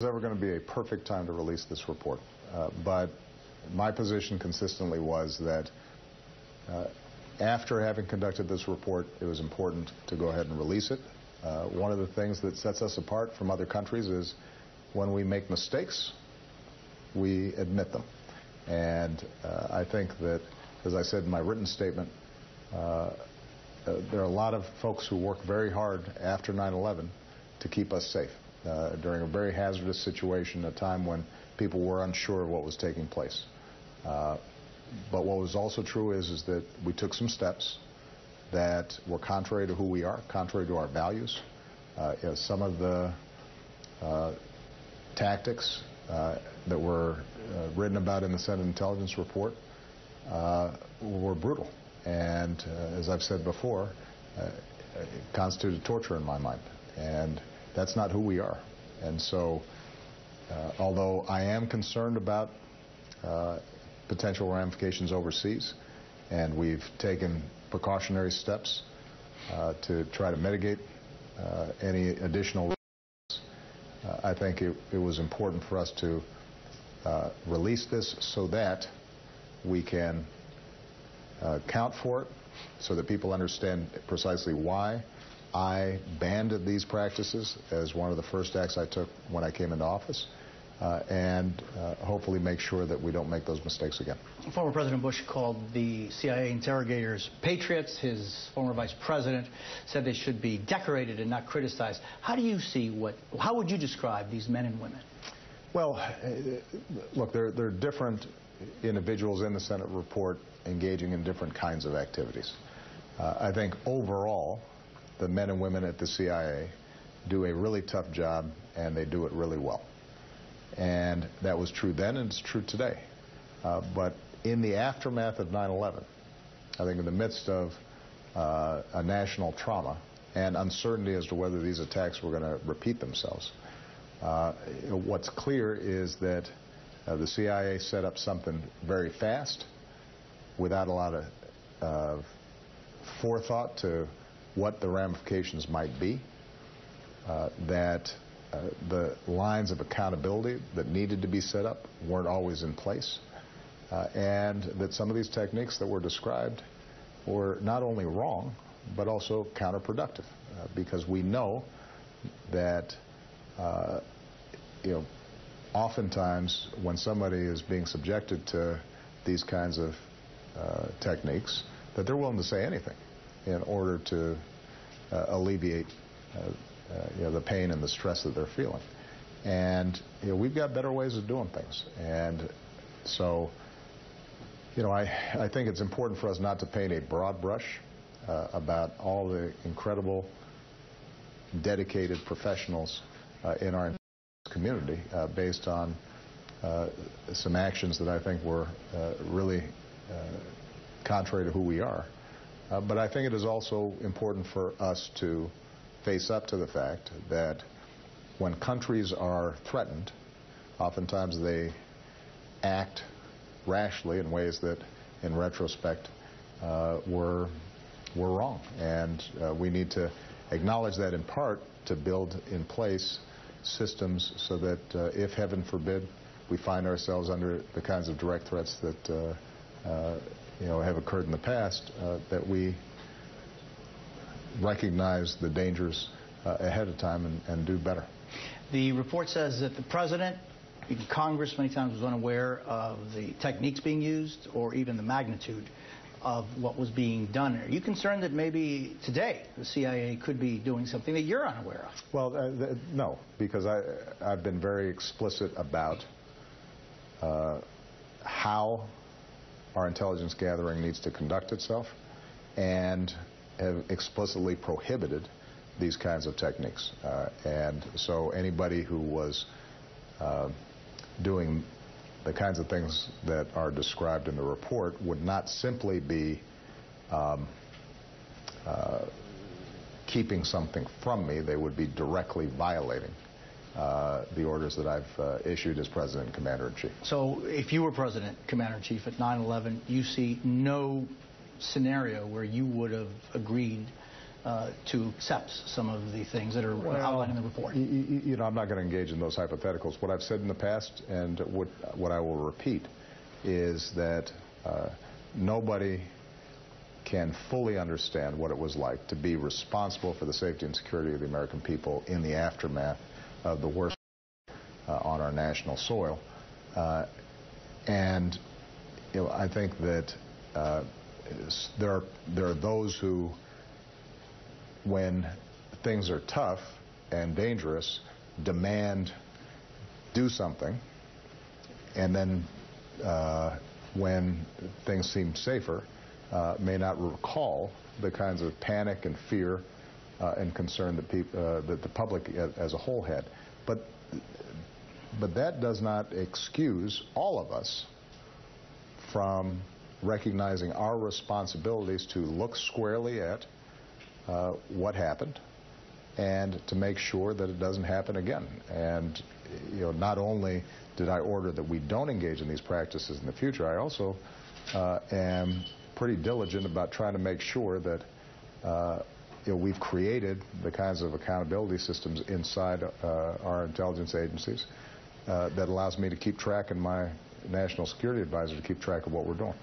There's ever going to be a perfect time to release this report, but my position consistently was that after having conducted this report, it was important to go ahead and release it. One of the things that sets us apart from other countries is when we make mistakes, we admit them. And I think that, as I said in my written statement, there are a lot of folks who work very hard after 9/11 to keep us safe during a very hazardous situation, a time when people were unsure of what was taking place. But what was also true is that we took some steps that were contrary to who we are, contrary to our values. Some of the tactics that were written about in the Senate Intelligence Report were brutal. And as I've said before, it constituted torture in my mind. And that's not who we are. And so, although I am concerned about potential ramifications overseas, and we've taken precautionary steps to try to mitigate any additional risks, I think it was important for us to release this so that we can account for it, so that people understand precisely why I banned these practices as one of the first acts I took when I came into office, and hopefully make sure that we don't make those mistakes again. Former President Bush called the CIA interrogators patriots. His former vice president said they should be decorated and not criticized. How do you see how would you describe these men and women? Well, look, there are different individuals in the Senate report engaging in different kinds of activities. I think overall, the men and women at the CIA do a really tough job, and they do it really well. And that was true then, and it's true today. But in the aftermath of 9/11, I think in the midst of a national trauma and uncertainty as to whether these attacks were going to repeat themselves, what's clear is that the CIA set up something very fast, without a lot of forethought to what the ramifications might be, that the lines of accountability that needed to be set up weren't always in place, and that some of these techniques that were described were not only wrong, but also counterproductive, because we know that oftentimes when somebody is being subjected to these kinds of techniques, that they're willing to say anything in order to alleviate the pain and the stress that they're feeling. And we've got better ways of doing things. And so, I think it's important for us not to paint a broad brush about all the incredible, dedicated professionals in our community based on some actions that I think were really contrary to who we are. But I think it is also important for us to face up to the fact that when countries are threatened, oftentimes they act rashly in ways that, in retrospect, were wrong. And we need to acknowledge that, in part, to build in place systems so that if, heaven forbid, we find ourselves under the kinds of direct threats that have occurred in the past, that we recognize the dangers ahead of time and do better. The report says that the president, even Congress many times, was unaware of the techniques being used or even the magnitude of what was being done. Are you concerned that maybe today the CIA could be doing something that you're unaware of? Well, no, because I've been very explicit about how our intelligence gathering needs to conduct itself, and have explicitly prohibited these kinds of techniques. And so anybody who was doing the kinds of things that are described in the report would not simply be keeping something from me. They would be directly violating the orders that I've issued as President and Commander-in-Chief. So if you were President, Commander-in-Chief at 9/11, you see no scenario where you would have agreed to accept some of the things that are outlined in the report? You know, I'm not going to engage in those hypotheticals. What I've said in the past and what I will repeat is that nobody can fully understand what it was like to be responsible for the safety and security of the American people in the aftermath of the worst on our national soil. And you know, I think that there are those who, when things are tough and dangerous, demand do something, and then when things seem safer, may not recall the kinds of panic and fear and concern that the public as a whole had. But that does not excuse all of us from recognizing our responsibilities to look squarely at what happened and to make sure that it doesn't happen again. And you know, not only did I order that we don't engage in these practices in the future, I also am pretty diligent about trying to make sure that you know, we've created the kinds of accountability systems inside our intelligence agencies that allows me to keep track, and my national security advisor to keep track of what we're doing.